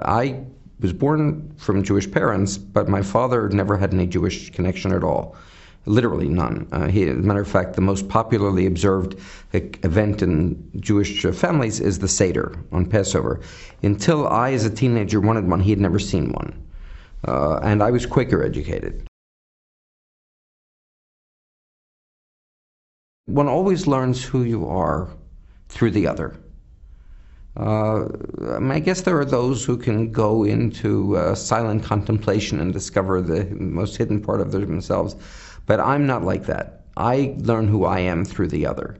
I was born from Jewish parents, but my father never had any Jewish connection at all. Literally none. As a matter of fact, the most popularly observed event in Jewish families is the Seder on Passover. Until I, as a teenager, wanted one, he had never seen one. And I was Quaker educated. One always learns who you are through the other. I guess there are those who can go into silent contemplation and discover the most hidden part of themselves, but I'm not like that. I learn who I am through the other.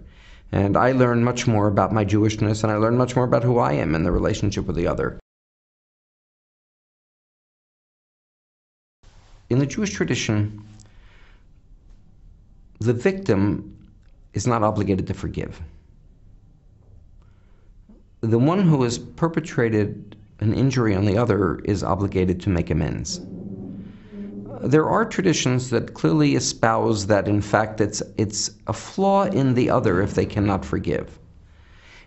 And I learn much more about my Jewishness, and I learn much more about who I am in the relationship with the other. In the Jewish tradition, the victim is not obligated to forgive. The one who has perpetrated an injury on the other is obligated to make amends. There are traditions that clearly espouse that, in fact, it's a flaw in the other if they cannot forgive.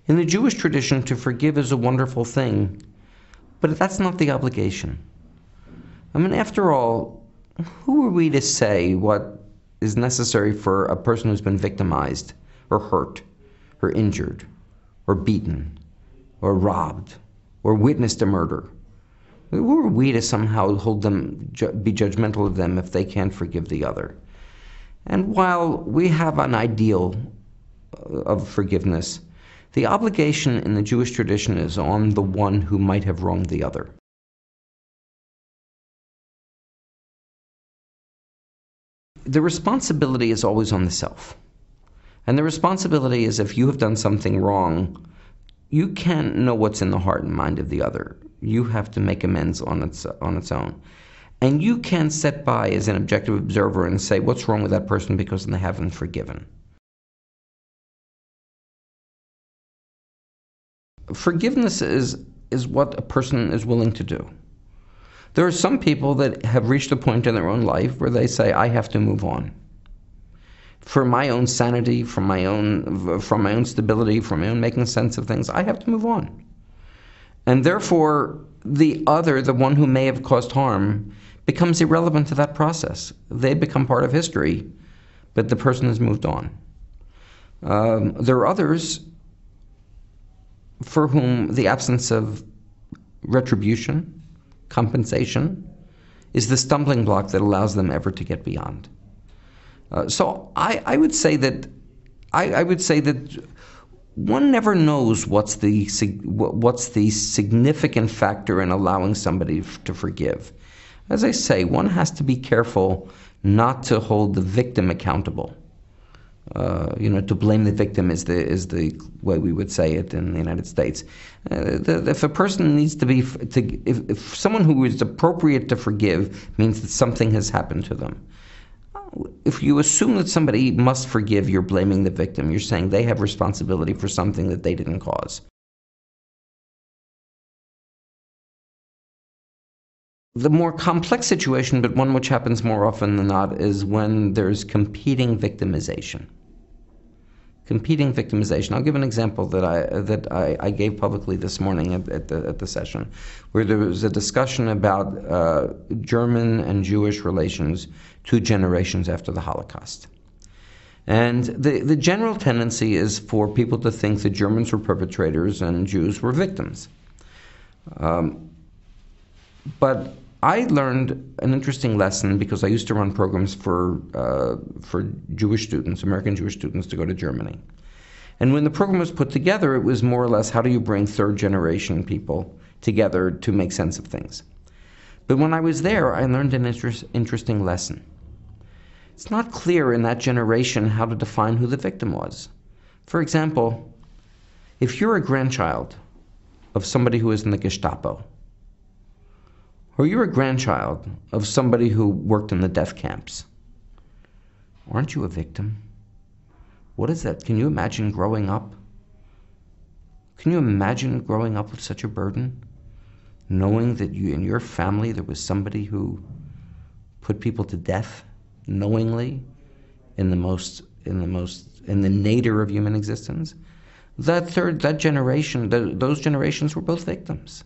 In the Jewish tradition, to forgive is a wonderful thing, but that's not the obligation. I mean, after all, who are we to say what is necessary for a person who's been victimized or hurt or injured or beaten or robbed or witnessed a murder? Who are we to somehow hold them, be judgmental of them if they can't forgive the other? And while we have an ideal of forgiveness, the obligation in the Jewish tradition is on the one who might have wronged the other. The responsibility is always on the self. And the responsibility is, if you have done something wrong, you can't know what's in the heart and mind of the other. You have to make amends on its own. And you can't sit by as an objective observer and say, what's wrong with that person because they haven't forgiven. Forgiveness is what a person is willing to do. There are some people that have reached a point in their own life where they say, I have to move on. For my own sanity, from my own stability, from my own making sense of things, I have to move on. And therefore, the other, the one who may have caused harm, becomes irrelevant to that process. They become part of history, but the person has moved on. There are others for whom the absence of retribution, compensation, is the stumbling block that allows them ever to get beyond. So I would say that one never knows what's the significant factor in allowing somebody to forgive. As I say, one has to be careful not to hold the victim accountable. To blame the victim is the way we would say it in the United States. If a person needs to be, if someone who is appropriate to forgive means that something has happened to them. If you assume that somebody must forgive, you're blaming the victim. You're saying they have responsibility for something that they didn't cause. The more complex situation, but one which happens more often than not, is when there's competing victimization. Competing victimization. I'll give an example that I gave publicly this morning at the session, where there was a discussion about German and Jewish relations 2 generations after the Holocaust. And the general tendency is for people to think the Germans were perpetrators and Jews were victims. But I learned an interesting lesson because I used to run programs for Jewish students, American Jewish students, to go to Germany. And when the program was put together, it was more or less, how do you bring third-generation people together to make sense of things? But when I was there, I learned an interesting lesson. It's not clear in that generation how to define who the victim was. For example, if you're a grandchild of somebody who was in the Gestapo, or you're a grandchild of somebody who worked in the death camps, aren't you a victim? What is that? Can you imagine growing up? Can you imagine growing up with such a burden? Knowing that in your family there was somebody who put people to death knowingly in the nadir of human existence? Those generations were both victims.